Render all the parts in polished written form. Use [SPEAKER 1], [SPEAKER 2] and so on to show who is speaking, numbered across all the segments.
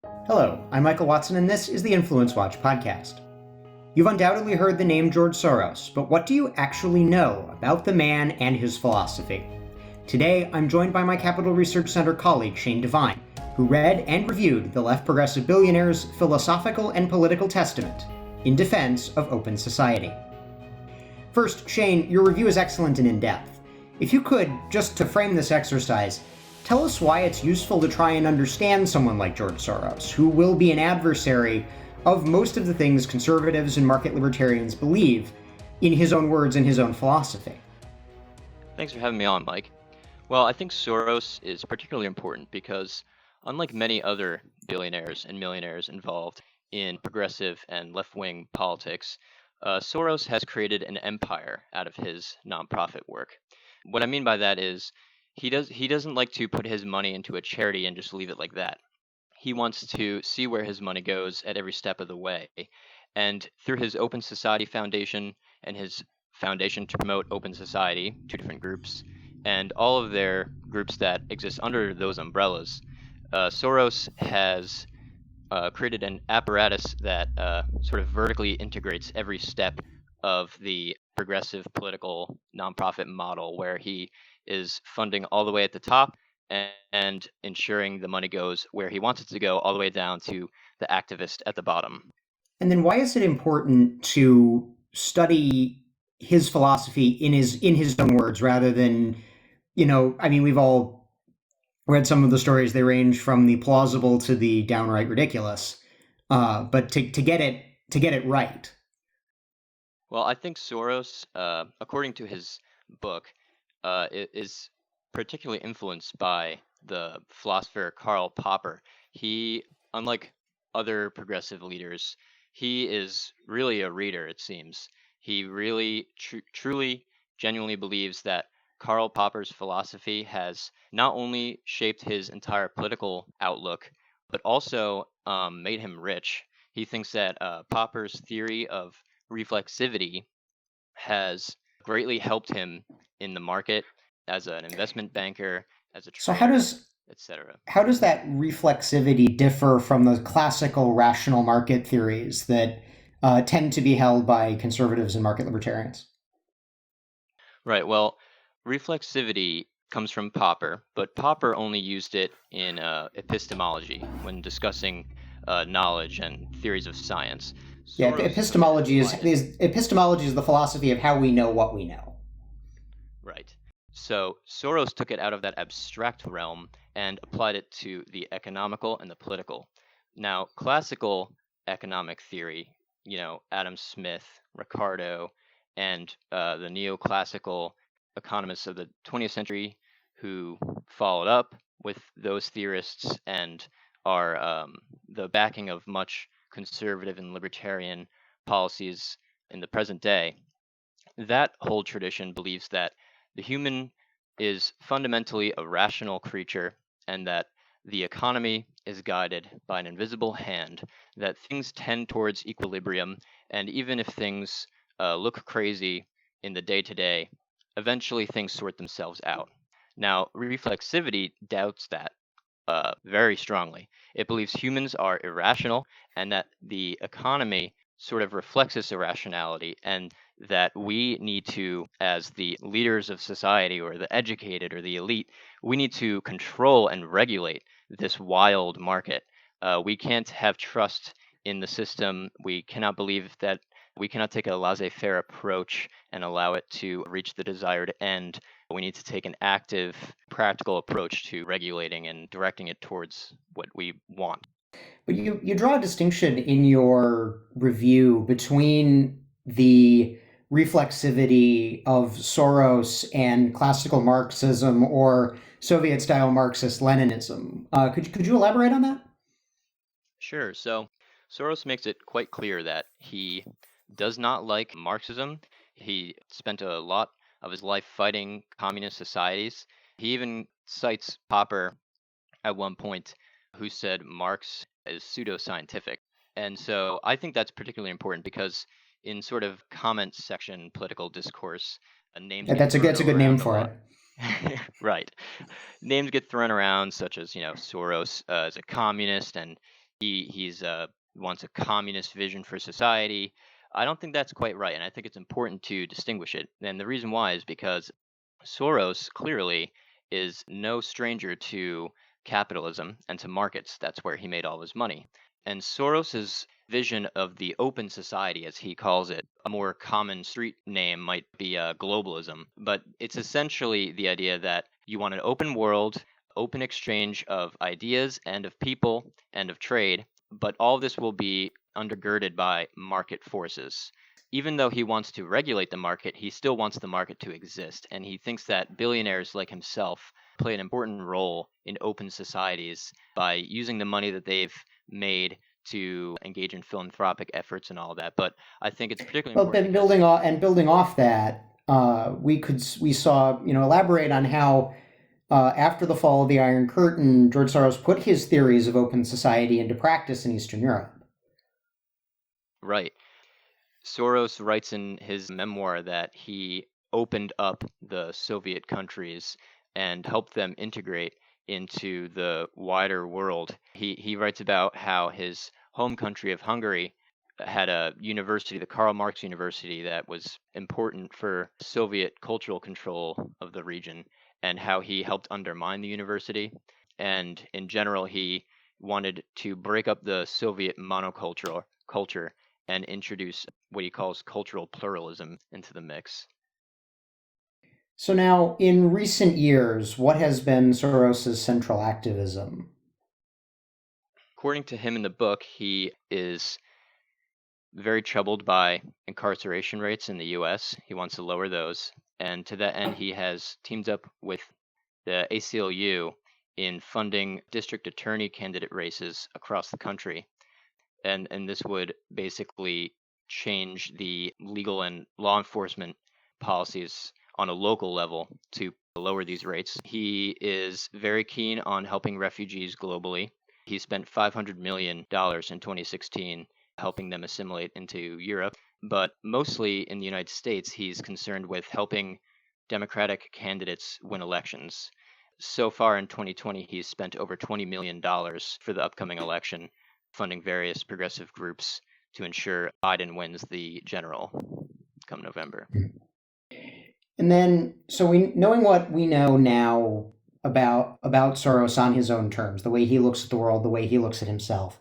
[SPEAKER 1] Hello, I'm Michael Watson, and this is the InfluenceWatch podcast. You've undoubtedly heard the name George Soros, but what do you actually know about the man and his philosophy? Today, I'm joined by my Capital Research Center colleague, Shane Devine, who read and reviewed the left progressive billionaire's philosophical and political testament in defense of open society. First, Shane, your review is excellent and in-depth. If you could, just to frame this exercise, tell us why it's useful to try and understand someone like George Soros, who will be an adversary of most of the things conservatives and market libertarians believe, in his own words and his own philosophy.
[SPEAKER 2] Thanks for having me on, Mike. Well, I think Soros is particularly important because, unlike many other billionaires and millionaires involved in progressive and left-wing politics, Soros has created an empire out of his nonprofit work. What I mean by that is he doesn't like to put his money into a charity and just leave it like that. He wants to see where his money goes at every step of the way. And through his Open Society Foundation and his Foundation to Promote Open Society, two different groups, and all of their groups that exist under those umbrellas, Soros has created an apparatus that sort of vertically integrates every step of the progressive political nonprofit model, where he is funding all the way at the top and ensuring the money goes where he wants it to go, all the way down to the activist at the bottom.
[SPEAKER 1] And then why is it important to study his philosophy in his own words rather than, we've all read some of the stories. They range from the plausible to the downright ridiculous. But to get it right.
[SPEAKER 2] Well, I think Soros, according to his book, is particularly influenced by the philosopher Karl Popper. He, unlike other progressive leaders, he is really a reader, it seems. He really, truly, genuinely believes that Karl Popper's philosophy has not only shaped his entire political outlook, but also made him rich. He thinks that Popper's theory of reflexivity has greatly helped him in the market as an investment banker, as a
[SPEAKER 1] So
[SPEAKER 2] trader, etc.
[SPEAKER 1] how does that reflexivity differ from the classical rational market theories that tend to be held by conservatives and market libertarians?
[SPEAKER 2] Right. Well, reflexivity comes from Popper, but Popper only used it in epistemology when discussing knowledge and theories of science.
[SPEAKER 1] Yeah,
[SPEAKER 2] Soros
[SPEAKER 1] epistemology
[SPEAKER 2] applied it.
[SPEAKER 1] is the philosophy of how we know what we know.
[SPEAKER 2] Right. So Soros took it out of that abstract realm and applied it to the economical and the political. Now, classical economic theory, Adam Smith, Ricardo, and the neoclassical economists of the 20th century who followed up with those theorists and are the backing of much conservative and libertarian policies in the present day. That whole tradition believes that the human is fundamentally a rational creature and that the economy is guided by an invisible hand, that things tend towards equilibrium, and even if things look crazy in the day to day, eventually things sort themselves out. Now, reflexivity doubts that very strongly. It believes humans are irrational and that the economy sort of reflects this irrationality, and that we need to, as the leaders of society or the educated or the elite, we need to control and regulate this wild market. We can't have trust in the system. We cannot believe that we cannot take a laissez-faire approach and allow it to reach the desired end. We need to take an active, practical approach to regulating and directing it towards what we want.
[SPEAKER 1] But you draw a distinction in your review between the reflexivity of Soros and classical Marxism or Soviet-style Marxist-Leninism. Could you elaborate on that?
[SPEAKER 2] Sure. So Soros makes it quite clear that he does not like Marxism. He spent a lot of his life fighting communist societies. He even cites Popper at one point, who said Marx is pseudoscientific. And so I think that's particularly important because in sort of comment section political discourse, names
[SPEAKER 1] Yeah,
[SPEAKER 2] get thrown
[SPEAKER 1] that's a good name
[SPEAKER 2] around a
[SPEAKER 1] for
[SPEAKER 2] lot.
[SPEAKER 1] it.
[SPEAKER 2] Right. Names get thrown around, such as, Soros is a communist and He's wants a communist vision for society. I don't think that's quite right, and I think it's important to distinguish it. And the reason why is because Soros clearly is no stranger to capitalism and to markets. That's where he made all his money. And Soros's vision of the open society, as he calls it, a more common street name might be globalism, but it's essentially the idea that you want an open world, open exchange of ideas and of people and of trade, but all this will be undergirded by market forces. Even though he wants to regulate the market, he still wants the market to exist. And he thinks that billionaires like himself play an important role in open societies by using the money that they've made to engage in philanthropic efforts and all that. But I think it's particularly
[SPEAKER 1] Well,
[SPEAKER 2] important
[SPEAKER 1] then
[SPEAKER 2] because
[SPEAKER 1] building off that, we saw, elaborate on how after the fall of the Iron Curtain, George Soros put his theories of open society into practice in Eastern Europe.
[SPEAKER 2] right. Soros writes in his memoir that he opened up the Soviet countries and helped them integrate into the wider world. He writes about how his home country of Hungary had a university, the Karl Marx University, that was important for Soviet cultural control of the region, and how he helped undermine the university. And in general, he wanted to break up the Soviet monocultural culture and introduce what he calls cultural pluralism into the mix.
[SPEAKER 1] So now, in recent years, what has been Soros's central activism?
[SPEAKER 2] According to him in the book, he is very troubled by incarceration rates in the US. He wants to lower those. And to that end, he has teamed up with the ACLU in funding district attorney candidate races across the country. And this would basically change the legal and law enforcement policies on a local level to lower these rates. He is very keen on helping refugees globally. He spent $500 million in 2016 helping them assimilate into Europe, but mostly in the United States, he's concerned with helping Democratic candidates win elections. So far in 2020, he's spent over $20 million for the upcoming election, funding various progressive groups to ensure Biden wins the general come November.
[SPEAKER 1] And then, so knowing what we know now about Soros on his own terms, the way he looks at the world, the way he looks at himself,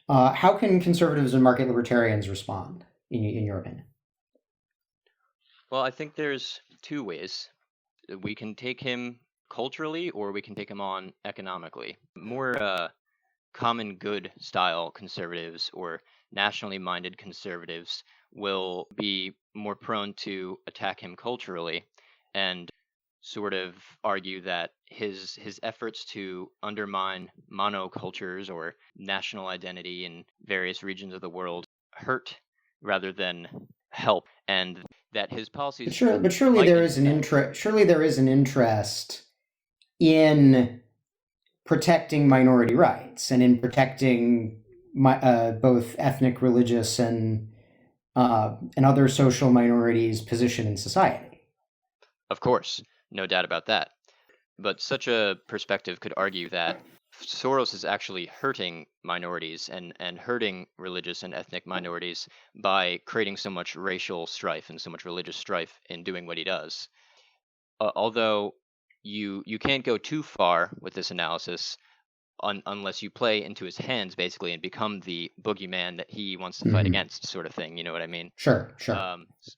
[SPEAKER 1] how can conservatives and market libertarians respond, in your opinion?
[SPEAKER 2] Well, I think there's two ways. We can take him culturally or we can take him on economically. More common good style conservatives or nationally minded conservatives will be more prone to attack him culturally and sort of argue that his efforts to undermine monocultures or national identity in various regions of the world hurt rather than help, and that his policies
[SPEAKER 1] But surely
[SPEAKER 2] might
[SPEAKER 1] there
[SPEAKER 2] in
[SPEAKER 1] is an
[SPEAKER 2] fact
[SPEAKER 1] interest. Surely there is an interest in protecting minority rights and in protecting both ethnic, religious, and other social minorities' position in society.
[SPEAKER 2] Of course, no doubt about that. But such a perspective could argue that Soros is actually hurting minorities and hurting religious and ethnic minorities by creating so much racial strife and so much religious strife in doing what he does. Although you can't go too far with this analysis unless you play into his hands basically and become the boogeyman that he wants to fight
[SPEAKER 1] Mm-hmm.
[SPEAKER 2] against, sort of thing. You know what I mean?
[SPEAKER 1] Sure.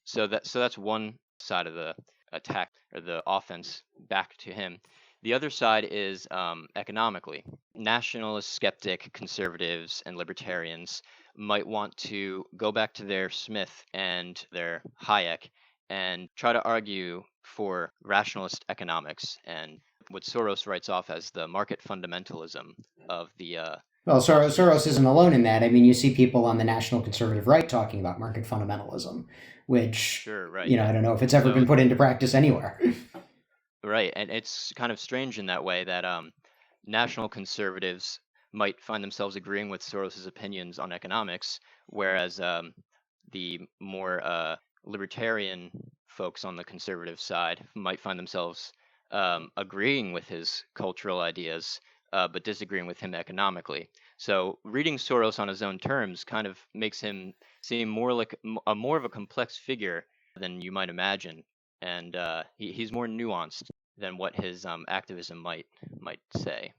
[SPEAKER 2] So that's one side of the attack or the offense back to him. The other side is economically. Nationalist, skeptic, conservatives, and libertarians might want to go back to their Smith and their Hayek and try to argue for rationalist economics and what Soros writes off as the market fundamentalism of the
[SPEAKER 1] Well,
[SPEAKER 2] Wall Street
[SPEAKER 1] Soros
[SPEAKER 2] system.
[SPEAKER 1] isn't alone in that. I mean, you see people on the national conservative right talking about market fundamentalism, which,
[SPEAKER 2] Sure, right.
[SPEAKER 1] I don't know if it's ever
[SPEAKER 2] So
[SPEAKER 1] been put into practice anywhere.
[SPEAKER 2] right, and it's kind of strange in that way that national conservatives might find themselves agreeing with Soros's opinions on economics, whereas the more libertarian folks on the conservative side might find themselves agreeing with his cultural ideas, but disagreeing with him economically. So reading Soros on his own terms kind of makes him seem more like more of a complex figure than you might imagine, and he's more nuanced than what his activism might say.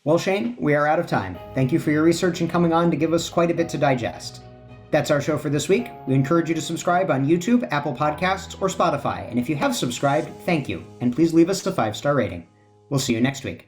[SPEAKER 1] Well, Shane, we are out of time. Thank you for your research and coming on to give us quite a bit to digest. That's our show for this week. We encourage you to subscribe on YouTube, Apple Podcasts, or Spotify. And if you have subscribed, thank you. And please leave us a 5-star rating. We'll see you next week.